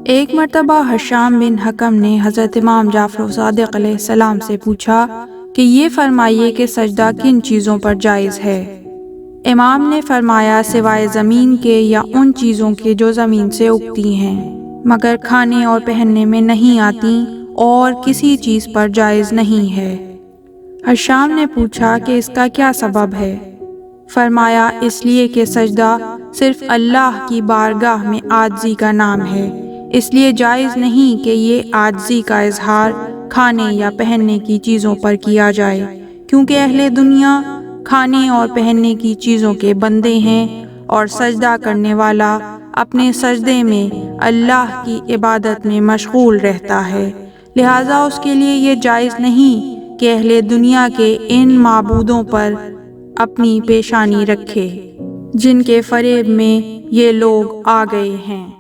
एक मर्तबा हशाम बिन हकम ने हज़रत इमाम जाफ़र सादिक़ अलैहिस्सलाम से पूछा कि ये फरमाइए कि सजदा किन चीज़ों पर जायज़ है। इमाम ने फरमाया, सिवाय ज़मीन के या उन चीज़ों के जो ज़मीन से उगती हैं, मगर खाने और पहनने में नहीं आती, और किसी चीज़ पर जायज़ नहीं है। हशाम ने पूछा कि इसका क्या सबब है। फरमाया, इसलिए कि सजदा सिर्फ़ अल्लाह की बारगाह में आजिज़ी का नाम है, इसलिए जायज़ नहीं कि ये आजिज़ी का इजहार खाने या पहनने की चीज़ों पर किया जाए, क्योंकि अहले दुनिया खाने और पहनने की चीज़ों के बंदे हैं, और सजदा करने वाला अपने सजदे में अल्लाह की इबादत में मशगूल रहता है। लिहाजा उसके लिए ये जायज़ नहीं कि अहले दुनिया के इन माबूदों पर अपनी पेशानी रखे जिनके फरेब में ये लोग आ गए हैं।